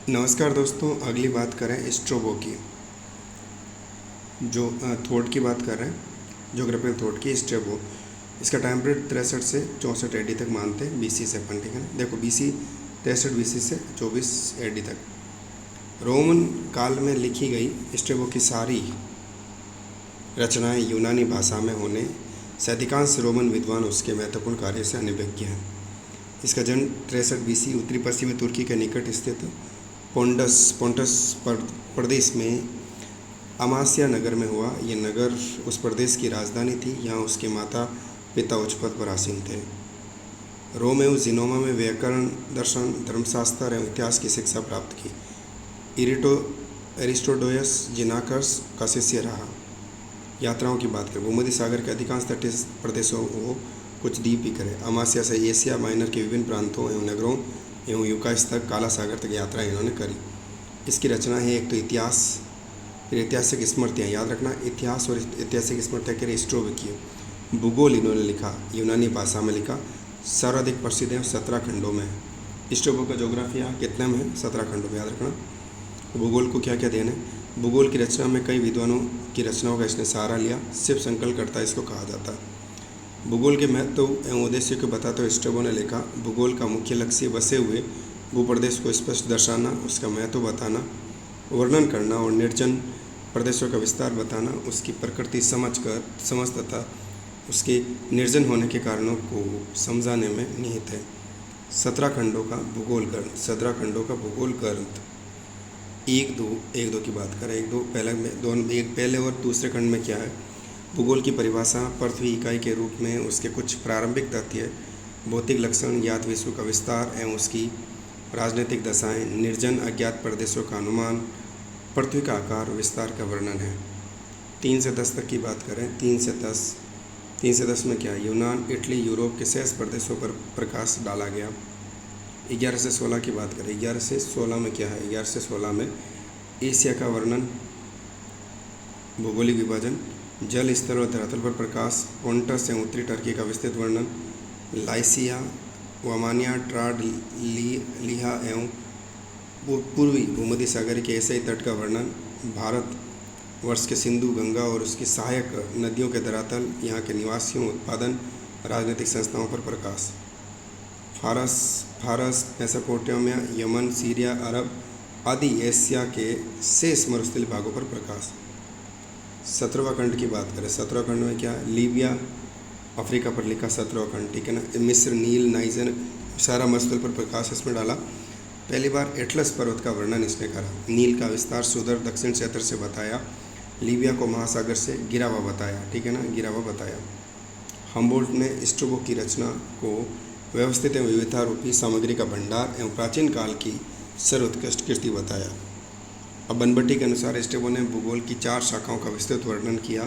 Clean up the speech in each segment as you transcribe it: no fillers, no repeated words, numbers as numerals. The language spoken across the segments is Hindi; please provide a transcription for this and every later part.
नमस्कार दोस्तों, अगली बात करें स्ट्रोबो की। जो थॉट की बात कर रहे हैं, जोग्राफिकल थॉट की स्ट्रोबो। इसका टाइम पीरियड 63 से 64 एडी तक मानते हैं, बीसी से अपन, ठीक है ना। देखो बीसी 63 बीसी से 24 एडी तक रोमन काल में लिखी गई स्ट्रोबो की सारी रचनाएं यूनानी भाषा में होने से अधिकांश रोमन विद्वान उसके महत्वपूर्ण कार्य से अनभिज्ञ हैं। इसका जन्म 63 बीसी उत्तरी पश्चिमी तुर्की के निकट स्थित पोंटस प्रदेश में अमासिया नगर में हुआ। यह नगर उस प्रदेश की राजधानी थी। यहाँ उसके माता पिता उच्च पद पर आसीन थे। रोम एवं जिनोमा में व्याकरण, दर्शन, धर्मशास्त्र एवं इतिहास की शिक्षा प्राप्त की। एरिस्टोडोयस जिनाकर्स का शिष्य रहा। यात्राओं की बात करें, भूमध्य सागर के अधिकांश तटीय प्रदेशों को कुछ द्वीप ही करें। अमासिया से एशिया माइनर के विभिन्न प्रांतों एवं नगरों एवं यूकास तक काला सागर तक यात्रा इन्होंने करी। इसकी रचना है एक तो इतिहास, फिर ऐतिहासिक स्मृतियाँ। याद रखना, इतिहास और ऐतिहासिक स्मृतियाँ के स्ट्रोबो की। भूगोल इन्होंने लिखा, यूनानी भाषा में लिखा, सर्वाधिक प्रसिद्ध है 17 खंडों में। स्ट्रोबो का जोग्राफिया कितने में है? 17 खंडों में। याद रखना। भूगोल को क्या क्या देना है? भूगोल की रचना में कई विद्वानों की रचनाओं का इसने सहारा लिया। शिव संकल्पकर्ता इसको कहा जाता है। भूगोल के महत्व एवं उद्देश्य को बताते हुए स्ट्रोबो ने लिखा, भूगोल का मुख्य लक्ष्य बसे हुए भूप्रदेश को स्पष्ट दर्शाना, उसका महत्व बताना, वर्णन करना और निर्जन प्रदेशों का विस्तार बताना, उसकी प्रकृति समझ तथा उसके निर्जन होने के कारणों को समझाने में निहित है। 17 खंडों का भूगोल ग्रंथ। 17 खंडों का भूगोल ग्रंथ। एक दो की बात करें। पहले और दूसरे खंड में क्या है? भूगोल की परिभाषा, पृथ्वी इकाई के रूप में उसके कुछ प्रारंभिक तथ्य, भौतिक लक्षण, ज्ञात विश्व का विस्तार एवं उसकी राजनीतिक दशाएं, निर्जन अज्ञात प्रदेशों का अनुमान, पृथ्वी का आकार, विस्तार का वर्णन है। 3 से 10 तक की बात करें। 3 से 10 में क्या है? यूनान, इटली, यूरोप के शेष प्रदेशों पर प्रकाश डाला गया। 11 से 16 की बात करें। 11 से 16 में क्या है? 11 से 16 में एशिया का वर्णन, भौगोलिक विभाजन, जल स्तर और धरातल पर प्रकाश, पोंटस एवं उत्तरी टर्की का विस्तृत वर्णन, लाइसिया, वामानिया, ट्राड, लिहा एवं पूर्वी भूमध्य सागर के एशियाई तट का वर्णन, भारत वर्ष के सिंधु, गंगा और उसकी सहायक नदियों के धरातल, यहाँ के निवासियों, उत्पादन, राजनीतिक संस्थाओं पर प्रकाश, फारस, मेसोपोटामिया, यमन, सीरिया, अरब आदि एशिया के शेष मरुस्थलीय भागों पर प्रकाश। 17वां खंड की बात करें। 17वां खंड में क्या? लीबिया, अफ्रीका पर लिखा 17वां खंड, ठीक है ना। मिस्र, नील, नाइजर, सारा मरुस्थल पर प्रकाश इसमें डाला। पहली बार एटलस पर्वत का वर्णन इसने करा। नील का विस्तार सुदूर दक्षिण क्षेत्र से बताया। लीबिया को महासागर से घिरा हुआ बताया, ठीक है ना, घिरा हुआ बताया। हम्बोल्ट ने स्ट्रोबो की रचना को व्यवस्थित एवं विविधता रूपी सामग्री का भंडार एवं प्राचीन काल की सर्वोत्कृष्ट कृति बताया। अब बनबट्टी के अनुसार स्ट्रोबो ने भूगोल की 4 शाखाओं का विस्तृत वर्णन किया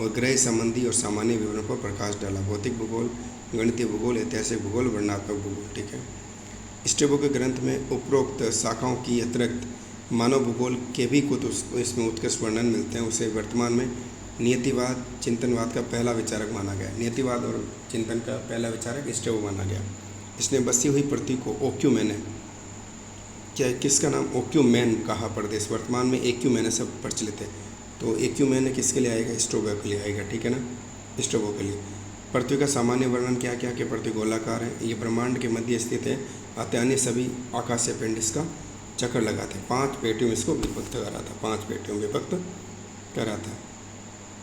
और ग्रह संबंधी और सामान्य विवरण पर प्रकाश डाला। भौतिक भूगोल, गणितीय भूगोल, ऐतिहासिक भूगोल, वर्णनात्मक भूगोल, ठीक है। स्ट्रोबो के ग्रंथ में उपरोक्त शाखाओं की अतिरिक्त मानव भूगोल के भी कुछ इसमें उत्कृष्ट वर्णन मिलते हैं। उसे वर्तमान में नियतिवाद, चिंतनवाद का पहला विचारक माना गया। नियतिवाद और चिंतन का पहला विचारक स्ट्रोबो माना गया। इसने बसी हुई पृथ्वी को ओक्यूमेने, क्या किसका नाम? ओक्यूमेन कहा प्रदेश, वर्तमान में एक्यूमेने सब प्रचलित है। तो एक्यूमेने किसके लिए आएगा? स्ट्रोबो के लिए आएगा, ठीक है ना, स्ट्रोबो के लिए। पृथ्वी का सामान्य वर्णन क्या क्या कि पृथ्वी गोलाकार है, ये ब्रह्मांड के मध्य स्थित है, अतः अन्य सभी आकाशीय पिंड इसका चक्कर लगाते हैं। 5 पेटियों में इसको विभक्त करा था, 5 पेटियों में विभक्त करा था।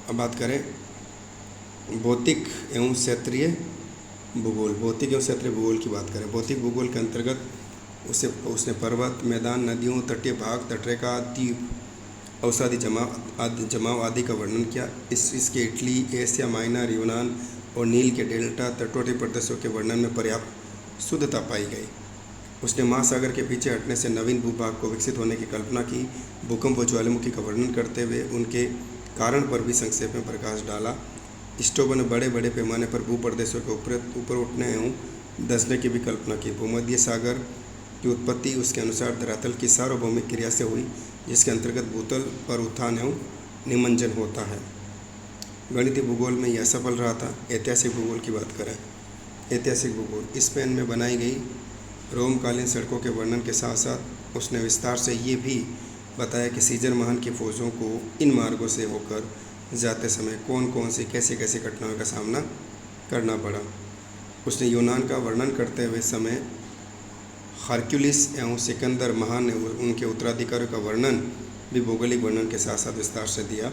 अब बात करें भौतिक एवं क्षेत्रीय भूगोल। भौतिक एवं क्षेत्रीय भूगोल की बात करें। भौतिक भूगोल के अंतर्गत उसने पर्वत, मैदान, नदियों, तटीय भाग, तटरेखा, द्वीप, औषधि जमाव आदि का वर्णन किया। इसके इटली, एशिया माइनर, यूनान और नील के डेल्टा तटवर्ती प्रदेशों के वर्णन में पर्याप्त शुद्धता पाई गई। उसने महासागर के पीछे हटने से नवीन भूभाग को विकसित होने की कल्पना की। भूकंप और ज्वालामुखी का वर्णन करते हुए उनके कारण पर भी संक्षेप में प्रकाश डाला। स्ट्रोबो ने बड़े बड़े पैमाने पर भूप्रदेशों के ऊपर उठने एवं धंसने की भी कल्पना की। भूमध्य सागर की उत्पत्ति उसके अनुसार धरातल की सार्वभौमिक क्रिया से हुई, जिसके अंतर्गत भूतल पर उत्थान एवं निमज्जन होता है। गणितीय भूगोल में यह सफल रहा था। ऐतिहासिक भूगोल की बात करें। ऐतिहासिक भूगोल स्पेन में बनाई गई रोमकालीन सड़कों के वर्णन के साथ साथ उसने विस्तार से ये भी बताया कि सीजर महान की फ़ौजों को इन मार्गों से होकर जाते समय कौन कौन सी कैसे कैसे घटनाओं का सामना करना पड़ा। उसने यूनान का वर्णन करते हुए समय हरक्यूलिस एवं सिकंदर महान ने उनके उत्तराधिकारियों का वर्णन भी भौगोलिक वर्णन के साथ साथ विस्तार से दिया।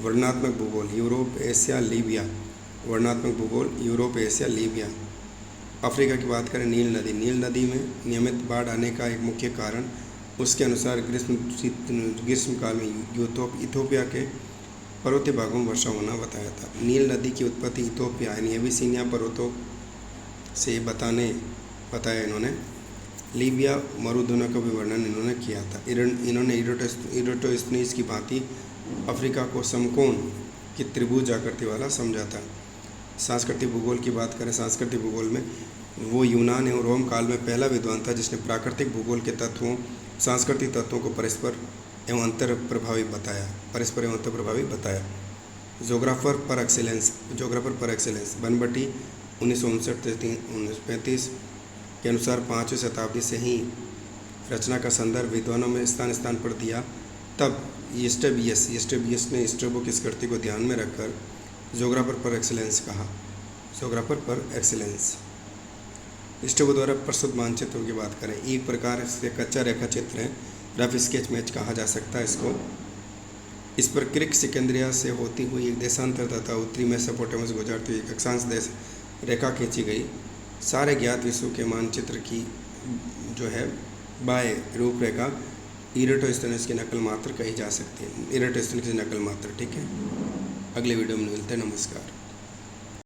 वर्णनात्मक भूगोल यूरोप एशिया लीबिया। वर्णनात्मक भूगोल यूरोप एशिया लीबिया। अफ्रीका की बात करें, नील नदी में नियमित बाढ़ आने का एक मुख्य कारण उसके अनुसार ग्रीष्मकाल में इथोपिया के पर्वतीय भागों में वर्षा होना बताया था। नील नदी की उत्पत्ति इथोपिया यानी एबिसिनिया पर्वतों से बताया इन्होंने। लीबिया मरुधना का भी वर्णन इन्होंने किया था। इन्होंने इरोटोस्थनीज की भांति अफ्रीका को समकोण की त्रिभुज आकृति वाला समझा था। सांस्कृतिक भूगोल की बात करें, सांस्कृतिक भूगोल में वो यूनान एवं रोम काल में पहला विद्वान था जिसने प्राकृतिक भूगोल के तत्वों सांस्कृतिक तत्वों को परस्पर एवं अंतर प्रभावी बताया। जोग्राफर पर एक्सेलेंस बनबटी 1959-1935 के अनुसार 5वीं शताब्दी से ही रचना का संदर्भ विद्वानों में स्थान पर दिया। तब यूस्टेबियस ने स्ट्रैबो की स्कृति को ध्यान में रखकर जोग्राफर पर एक्सेलेंस कहा। स्ट्रैबो द्वारा प्रस्तुत मानचित्रों की बात करें, एक प्रकार से कच्चा रेखा चित्र है, रफ स्केच मैच कहा जा सकता है इसको। इस पर क्रिक सिकंदरिया से होती हुई एक देशांतर तथा उत्तरी मेसोपोटामिया गुजरती हुई एक अक्षांश देश रेखा खींची गई। सारे ज्ञात विश्व के मानचित्र की जो है बाय रूपरेखा इरोटोस्थनीज की नकल मात्र कही जा सकती है। इरोटोस्थनीज की नकल मात्र, ठीक है। अगले वीडियो में मिलते हैं। नमस्कार।